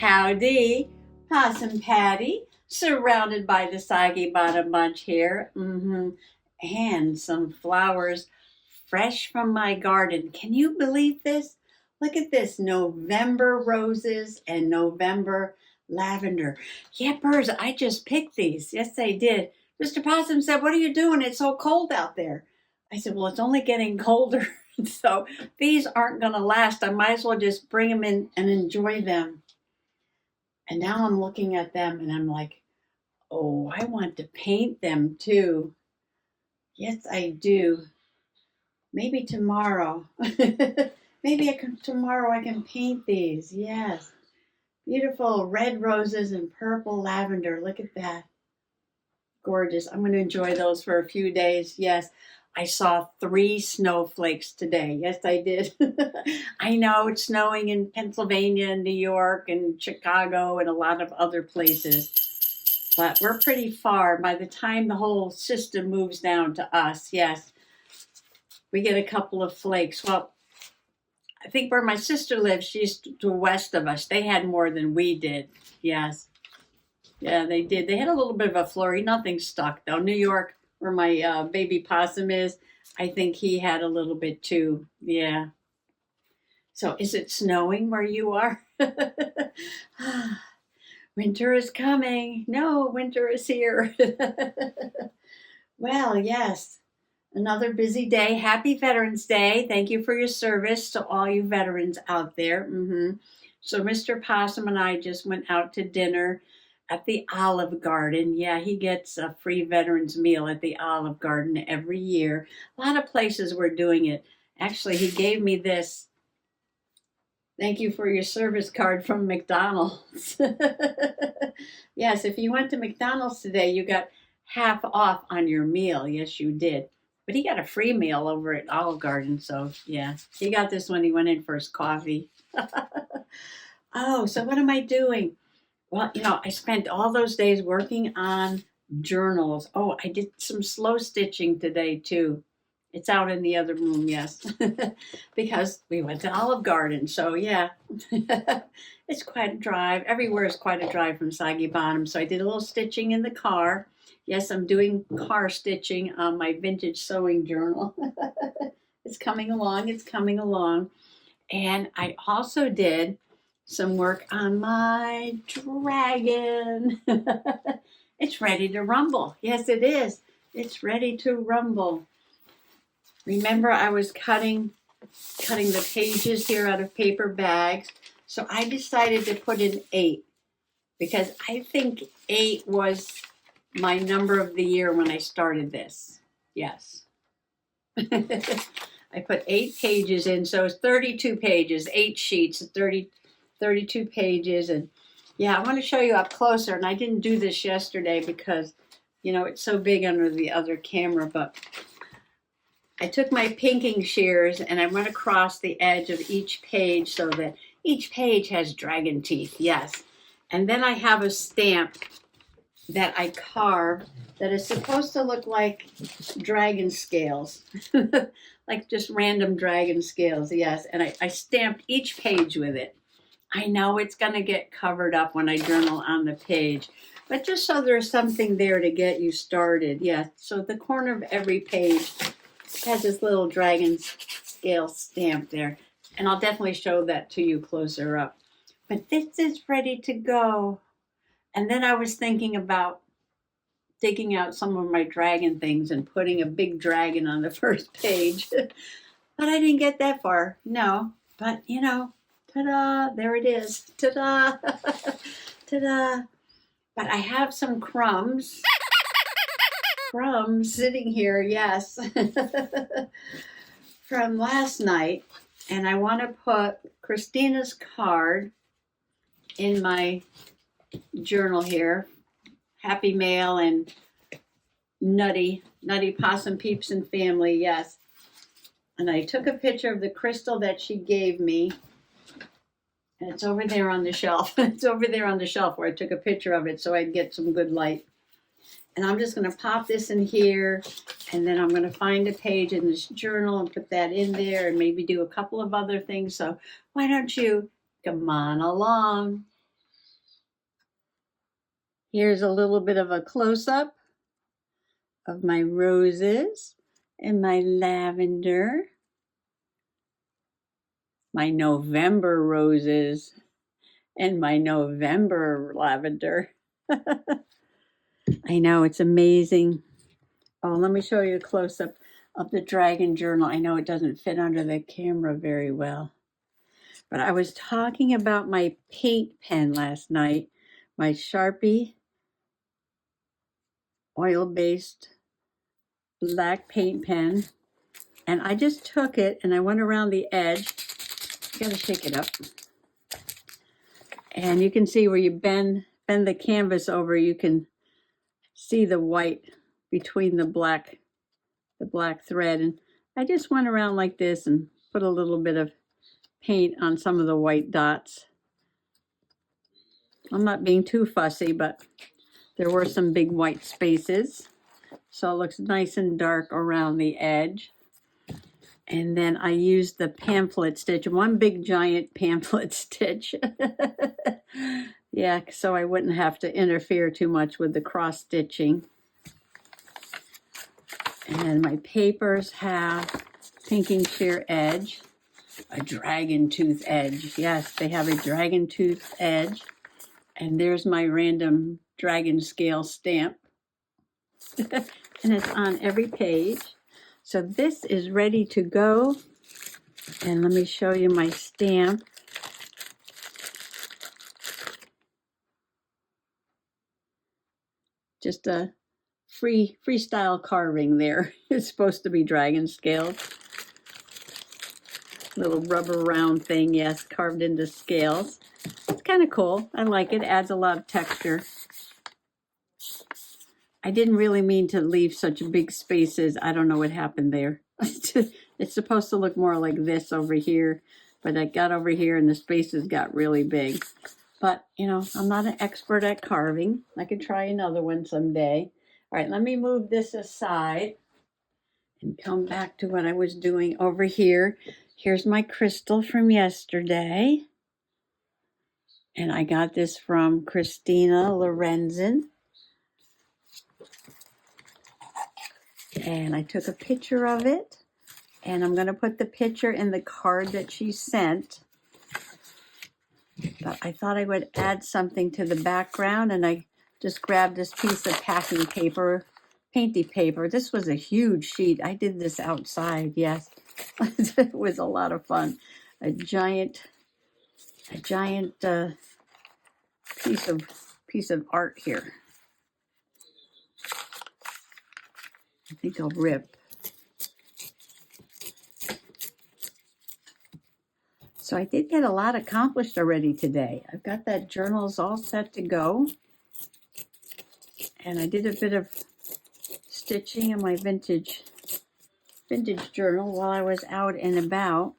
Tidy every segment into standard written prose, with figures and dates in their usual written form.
Howdy, Possum Patty, surrounded by the soggy bottom bunch here. And some flowers fresh from my garden. Can you believe this? Look at this, November roses and November lavender. Yeah, birds, I just picked these. Yes, I did. Mr. Possum said, "What are you doing? It's so cold out there." I said, "Well, it's only getting colder." So these aren't going to last. I might as well just bring them in and enjoy them. And now I'm looking at them and I'm like, oh, I want to paint them too. Yes, I do. Maybe tomorrow. Maybe tomorrow I can paint these. Yes. Beautiful red roses and purple lavender. Look at that. Gorgeous. I'm going to enjoy those for a few days. Yes. I saw 3 snowflakes today. Yes, I did. I know it's snowing in Pennsylvania and New York and Chicago and a lot of other places, but we're pretty far. By the time the whole system moves down to us, yes, we get a couple of flakes. Well, I think where my sister lives, she's to the west of us. They had more than we did. Yes. Yeah, they did. They had a little bit of a flurry. Nothing stuck, though. New York, where my baby possum is, I think he had a little bit too. Yeah. So is it snowing where you are? Winter is coming. No, winter is here. Well, yes. Another busy day. Happy Veterans Day. Thank you for your service to all you veterans out there. So Mr. Possum and I just went out to dinner at the Olive Garden. Yeah, he gets a free veterans meal at the Olive Garden every year. A lot of places were doing it. Actually, he gave me this "thank you for your service" card from McDonald's. Yes, if you went to McDonald's today, you got half off on your meal. Yes, you did. But he got a free meal over at Olive Garden. So, yeah, he got this when he went in for his coffee. Oh, so what am I doing? Well, I spent all those days working on journals. Oh, I did some slow stitching today too. It's out in the other room, yes, because we went to Olive Garden. So yeah, it's quite a drive. Everywhere is quite a drive from Soggy Bottom. So I did a little stitching in the car. Yes, I'm doing car stitching on my vintage sewing journal. It's coming along. It's coming along. And I also did some work on my dragon. It's ready to rumble. Yes, it is. It's ready to rumble. Remember, I was cutting the pages here out of paper bags. So I decided to put in 8 because I think 8 was my number of the year when I started this. Yes. I put 8 pages in, so it's 32 pages, 8 sheets, 32 pages. And yeah, I want to show you up closer. And I didn't do this yesterday because, it's so big under the other camera. But I took my pinking shears and I went across the edge of each page so that each page has dragon teeth. Yes. And then I have a stamp that I carved that is supposed to look like dragon scales. Like just random dragon scales, yes. And I stamped each page with it. I know it's going to get covered up when I journal on the page, but just so there's something there to get you started. Yeah, so the corner of every page has this little dragon scale stamp there. And I'll definitely show that to you closer up. But this is ready to go. And then I was thinking about digging out some of my dragon things and putting a big dragon on the first page. But I didn't get that far. No. But, ta-da, there it is. Ta-da. Ta-da. But I have some crumbs. Crumbs sitting here, yes. From last night. And I want to put Christina's card in my journal here. Happy Mail and Nutty Possum Peeps and Family, yes. And I took a picture of the crystal that she gave me. And it's over there on the shelf. It's over there on the shelf where I took a picture of it so I'd get some good light. And I'm just going to pop this in here. And then I'm going to find a page in this journal and put that in there and maybe do a couple of other things. So why don't you come on along? Here's a little bit of a close-up of my roses and my lavender, my November roses and my November lavender. I know, it's amazing. Oh, let me show you a close-up of the Dragon Journal. I know it doesn't fit under the camera very well, but I was talking about my paint pen last night, my Sharpie oil-based black paint pen, and I just took it and I went around the edge. You gotta shake it up. And you can see where you bend the canvas over, you can see the white between the black thread. And I just went around like this and put a little bit of paint on some of the white dots. I'm not being too fussy, but there were some big white spaces. So it looks nice and dark around the edge. And then I used the pamphlet stitch, one big giant pamphlet stitch. Yeah, so I wouldn't have to interfere too much with the cross stitching. And my papers have pinking sheer edge, a dragon tooth edge. Yes, they have a dragon tooth edge. And there's my random dragon scale stamp. And it's on every page. So this is ready to go. And let me show you my stamp. Just a freestyle carving there. It's supposed to be dragon scaled. Little rubber round thing, yes, carved into scales. It's kind of cool. I like it. Adds a lot of texture. I didn't really mean to leave such big spaces. I don't know what happened there. It's supposed to look more like this over here, but I got over here and the spaces got really big. But, you know, I'm not an expert at carving. I could try another one someday. All right, let me move this aside and come back to what I was doing over here. Here's my crystal from yesterday. And I got this from Christina Lorenzen. And I took a picture of it. And I'm going to put the picture in the card that she sent. But I thought I would add something to the background. And I just grabbed this piece of packing paper, painty paper. This was a huge sheet. I did this outside, yes. It was a lot of fun. A giant piece of art here. I think I'll rip. So I did get a lot accomplished already today. I've got that journals all set to go. And I did a bit of stitching in my vintage journal while I was out and about.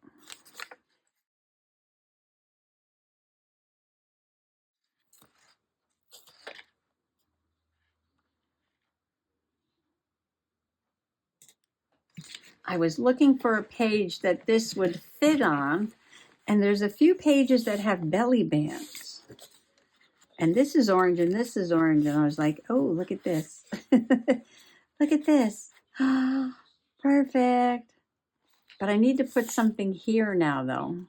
I was looking for a page that this would fit on, and there's a few pages that have belly bands. And this is orange and this is orange, and I was like, oh, look at this. Look at this. Perfect. But I need to put something here now, though.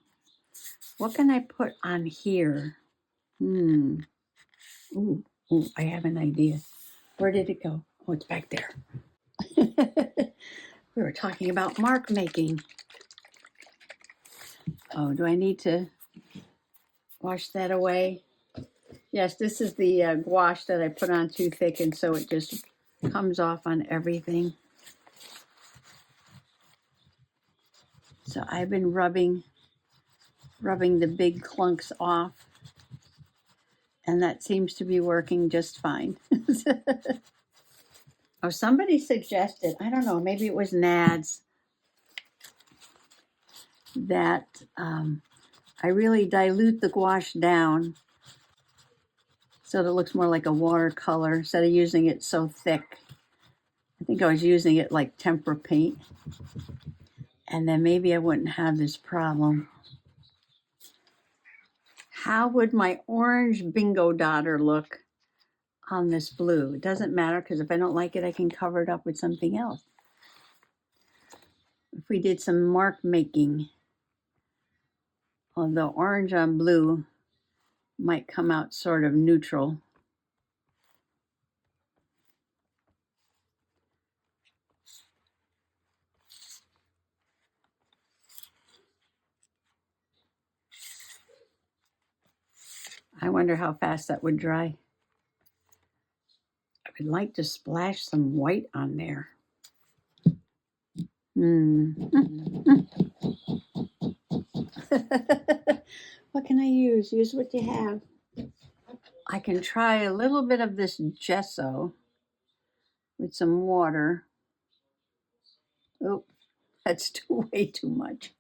What can I put on here? Ooh, I have an idea. Where did it go? Oh, it's back there. We were talking about mark making. Oh, do I need to wash that away? Yes, this is the gouache that I put on too thick, and so it just comes off on everything. So I've been rubbing the big clunks off, and that seems to be working just fine. Oh, somebody suggested, I don't know, maybe it was Nads, that I really dilute the gouache down so that it looks more like a watercolor instead of using it so thick. I think I was using it like tempera paint, and then maybe I wouldn't have this problem. How would my orange bingo daughter look on this blue. It doesn't matter because if I don't like it, I can cover it up with something else. If we did some mark making, although orange on blue might come out sort of neutral. I wonder how fast that would dry. I would like to splash some white on there. What can I use? Use what you have. I can try a little bit of this gesso with some water. Oh, that's way too much.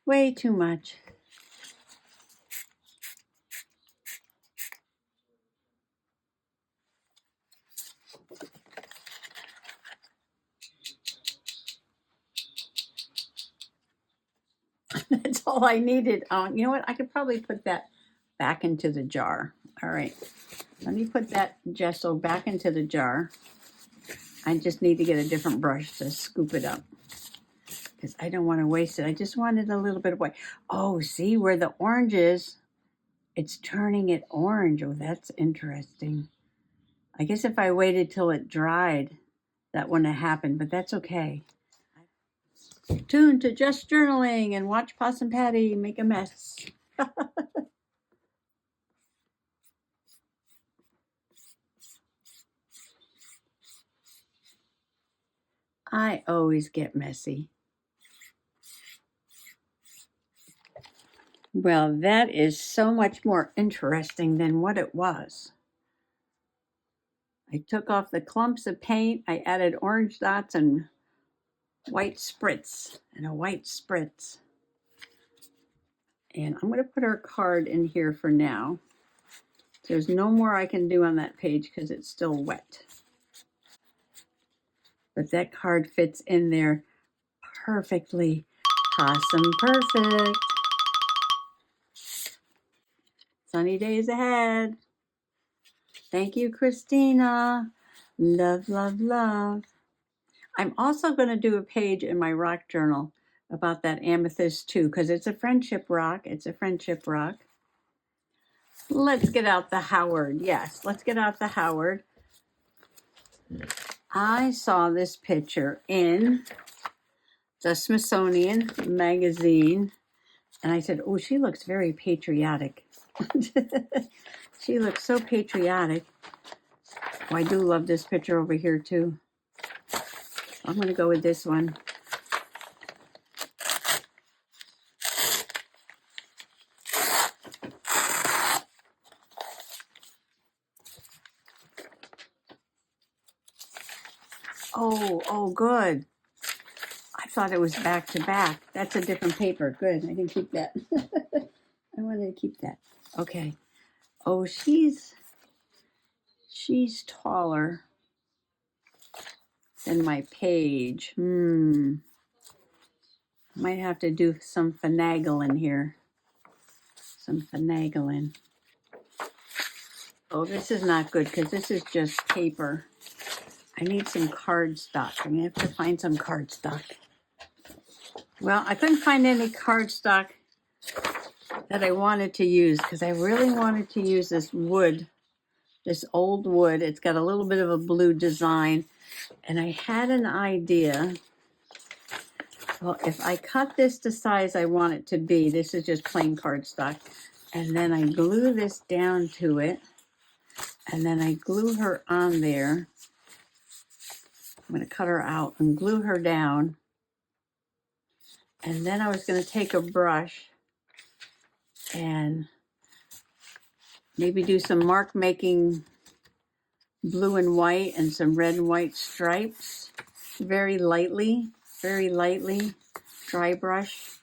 Way too much. That's all I needed. You know what? I could probably put that back into the jar. All right. Let me put that gesso back into the jar. I just need to get a different brush to scoop it up because I don't want to waste it. I just wanted a little bit of white. Oh, see where the orange is? It's turning it orange. Oh, that's interesting. I guess if I waited till it dried, that wouldn't have happened, but that's okay. Tune to Just Journaling and watch Possum Patty make a mess. I always get messy. Well, that is so much more interesting than what it was. I took off the clumps of paint. I added orange dots and white spritz and a white spritz. And I'm going to put our card in here for now. There's no more I can do on that page because it's still wet. But that card fits in there perfectly. Possum perfect. Sunny days ahead. Thank you, Christina. Love, love, love. I'm also going to do a page in my rock journal about that amethyst too, because it's a friendship rock. It's a friendship rock. Let's get out the Howard. Yes, let's get out the Howard. I saw this picture in the Smithsonian magazine, and I said, oh, she looks very patriotic. She looks so patriotic. Oh, I do love this picture over here too. I'm going to go with this one. Oh, good. I thought it was back to back. That's a different paper. Good. I can keep that. I wanted to keep that. Okay. Oh, she's taller than my page. Might have to do some finagling here. Some finagling. Oh, this is not good because this is just paper. I need some cardstock. I'm going to have to find some cardstock. Well, I couldn't find any cardstock that I wanted to use because I really wanted to use this wood, this old wood. It's got a little bit of a blue design. And I had an idea. Well, if I cut this to size I want it to be, this is just plain cardstock. And then I glue this down to it. And then I glue her on there. I'm going to cut her out and glue her down. And then I was going to take a brush and maybe do some mark making blue and white and some red and white stripes. Very lightly, dry brush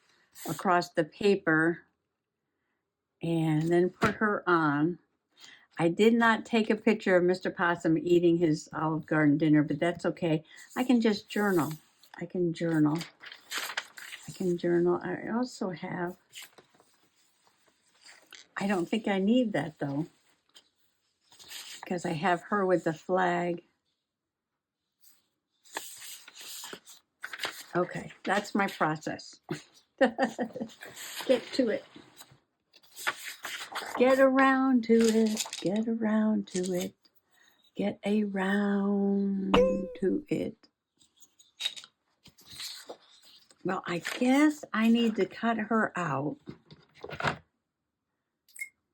across the paper. And then put her on. I did not take a picture of Mr. Possum eating his Olive Garden dinner, but that's okay. I can just journal. I can journal. I also have, I don't think I need that though, because I have her with the flag. Okay, that's my process. Get to it. Get around to it. Get around to it. Get around to it. Well, I guess I need to cut her out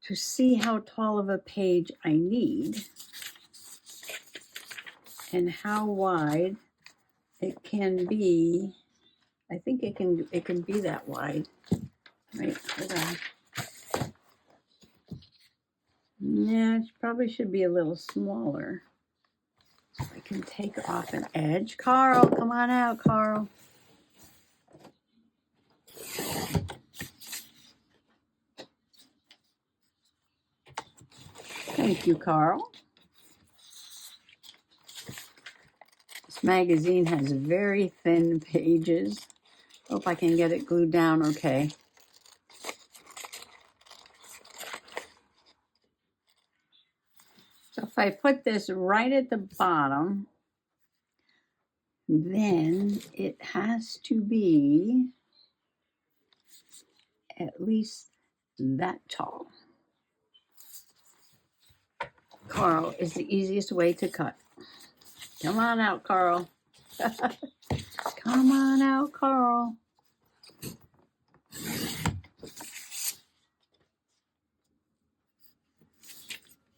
to see how tall of a page I need and how wide it can be. I think it can be that wide. Wait, hold on. Yeah, it probably should be a little smaller. I can take off an edge. Carl, come on out, Carl. Thank you, Carl. This magazine has very thin pages. Hope I can get it glued down okay. So if I put this right at the bottom, then it has to be at least that tall. Carl is the easiest way to cut. Come on out, Carl. Come on out, Carl.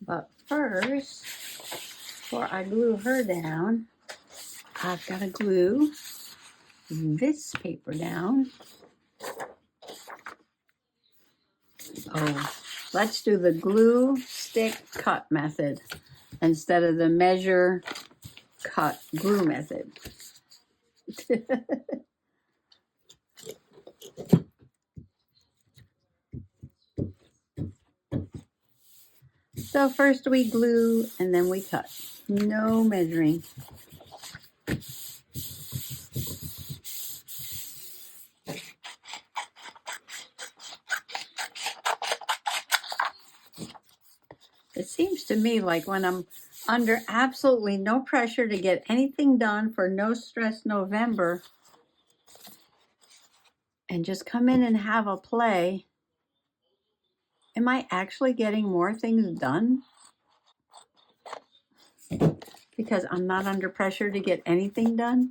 But first, before I glue her down, I've got to glue this paper down. Oh, let's do the glue, stick, cut method instead of the measure, cut, glue method. So first we glue and then we cut. No measuring. It seems to me like when I'm under absolutely no pressure to get anything done for No Stress November and just come in and have a play, am I actually getting more things done? Because I'm not under pressure to get anything done?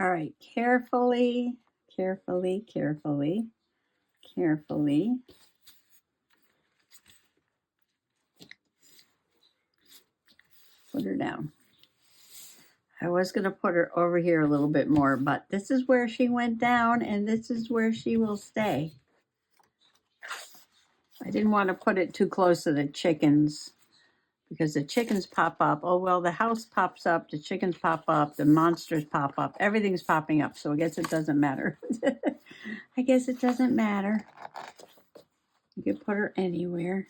All right, carefully, carefully, carefully, carefully. Put her down. I was going to put her over here a little bit more, but this is where she went down and this is where she will stay. I didn't want to put it too close to the chickens because the chickens pop up. Oh, well, the house pops up, the chickens pop up, the monsters pop up. Everything's popping up, so I guess it doesn't matter. I guess it doesn't matter. You could put her anywhere.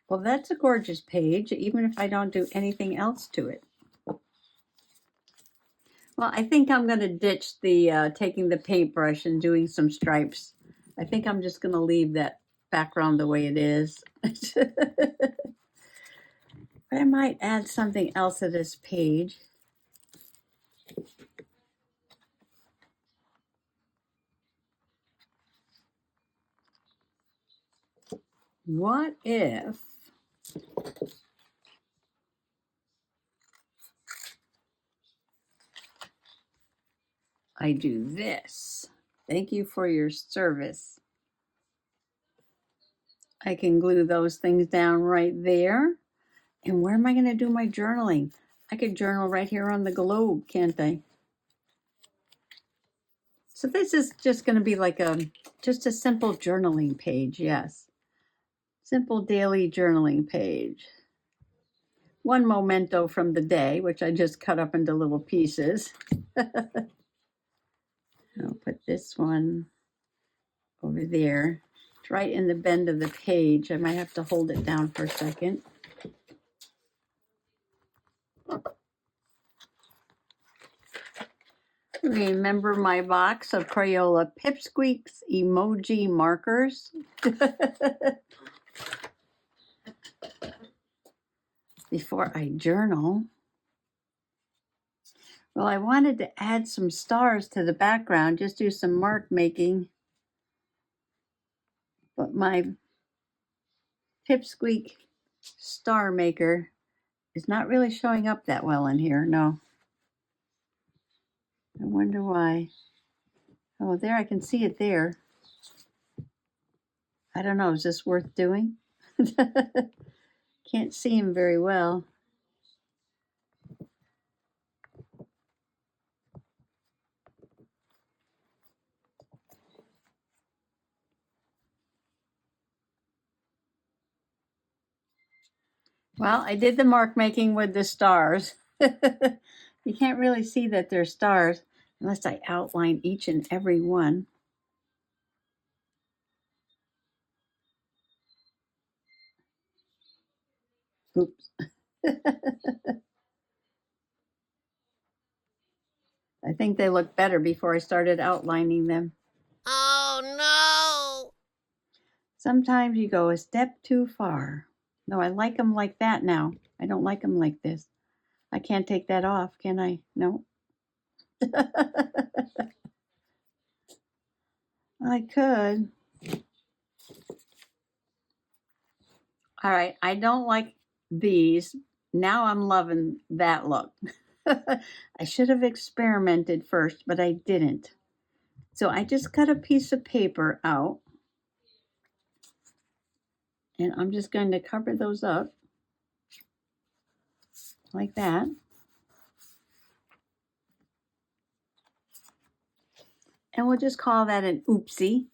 Well, that's a gorgeous page, even if I don't do anything else to it. Well, I think I'm going to ditch the taking the paintbrush and doing some stripes. I think I'm just going to leave that background the way it is. But I might add something else to this page. What if I do this? Thank you for your service. I can glue those things down right there. And where am I going to do my journaling? I could journal right here on the globe, can't I? So this is just going to be like just a simple journaling page, yes. Simple daily journaling page. One memento from the day, which I just cut up into little pieces. I'll put this one over there. It's right in the bend of the page. I might have to hold it down for a second. Remember my box of Crayola Pipsqueaks emoji markers? Before I journal. Well, I wanted to add some stars to the background, just do some mark making. But my Pipsqueak star maker is not really showing up that well in here, no. I wonder why. Oh, there, I can see it there. I don't know, is this worth doing? Can't see him very well. Well, I did the mark making with the stars. You can't really see that they're stars unless I outline each and every one. Oops. I think they look better before I started outlining them. Oh no! Sometimes you go a step too far. No, I like them like that now. I don't like them like this. I can't take that off, can I? No. I could. All right, I don't like these. Now I'm loving that look. I should have experimented first, but I didn't. So I just cut a piece of paper out. And I'm just going to cover those up like that. And we'll just call that an oopsie.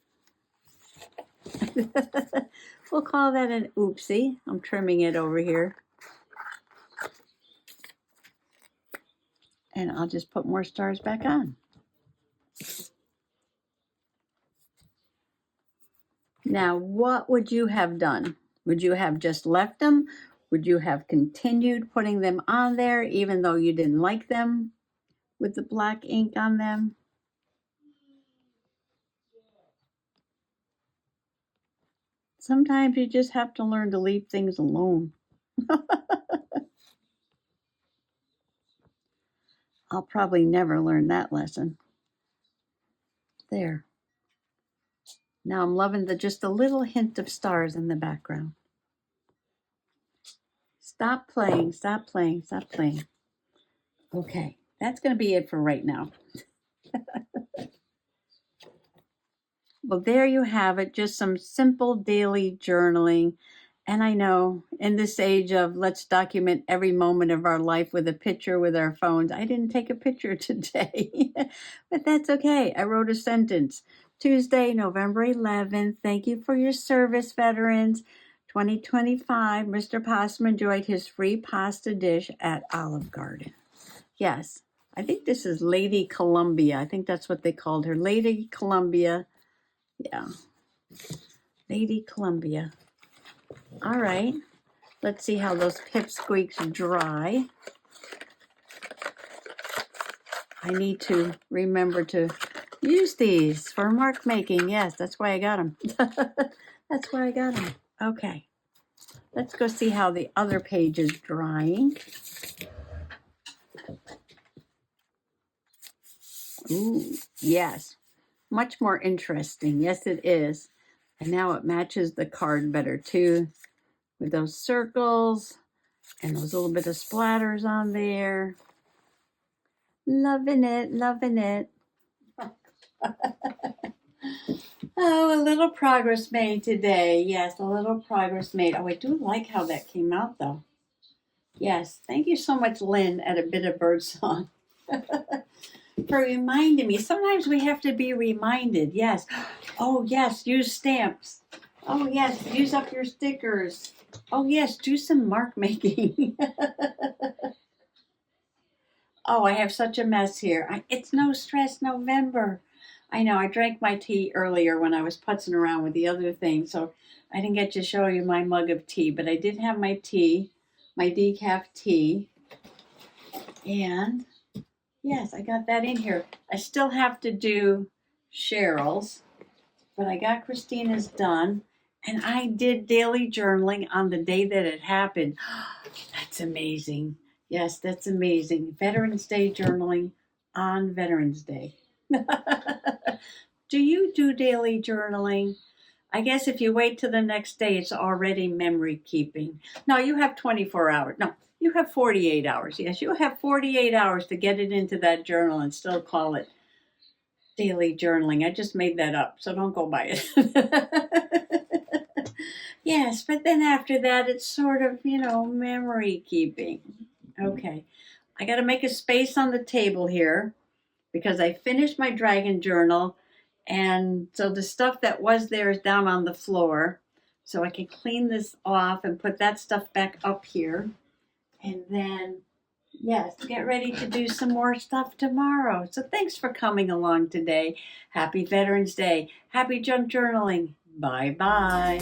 We'll call that an oopsie. I'm trimming it over here. And I'll just put more stars back on. Now, what would you have done? Would you have just left them? Would you have continued putting them on there even though you didn't like them with the black ink on them? Sometimes you just have to learn to leave things alone. I'll probably never learn that lesson. There. Now I'm loving just a little hint of stars in the background. Stop playing, stop playing, stop playing. Okay, that's going to be it for right now. Well, there you have it, just some simple daily journaling. And I know in this age of let's document every moment of our life with a picture with our phones, I didn't take a picture today, but that's okay. I wrote a sentence. Tuesday, November 11th. Thank you for your service, veterans. 2025, Mr. Possum enjoyed his free pasta dish at Olive Garden. Yes, I think this is Lady Columbia. I think that's what they called her. Lady Columbia. Yeah. Lady Columbia. All right. Let's see how those pipsqueaks dry. I need to remember to use these for mark making. Yes, that's why I got them. That's why I got them. Okay. Let's go see how the other page is drying. Ooh, yes. Much more interesting. Yes, it is. And now it matches the card better too, with those circles and those little bit of splatters on there. Loving it, loving it. Oh, a little progress made today. Yes, a little progress made. Oh, I do like how that came out though. Yes, thank you so much, Lynn, at A Bit of Birdsong, for reminding me. Sometimes we have to be reminded. Yes. Oh, yes, use stamps. Oh, yes, use up your stickers. Oh, yes, do some mark making. Oh, I have such a mess here. It's no stress November. I know, I drank my tea earlier when I was putzing around with the other thing, so I didn't get to show you my mug of tea, but I did have my tea, my decaf tea. And Yes, I got that in here. I still have to do Cheryl's, but I got Christina's done. And I did daily journaling on the day that it happened. That's amazing. Yes, that's amazing. Veterans Day journaling on Veterans Day. Do you do daily journaling? I guess if you wait till the next day, it's already memory keeping. No, you have 24 hours. No, you have 48 hours. Yes, you have 48 hours to get it into that journal and still call it daily journaling. I just made that up, so don't go by it. Yes, but then after that, it's sort of, memory keeping. Okay, I got to make a space on the table here because I finished my dragon journal. And so the stuff that was there is down on the floor. So I can clean this off and put that stuff back up here. And then, yes, get ready to do some more stuff tomorrow. So thanks for coming along today. Happy Veterans Day. Happy junk journaling. Bye bye.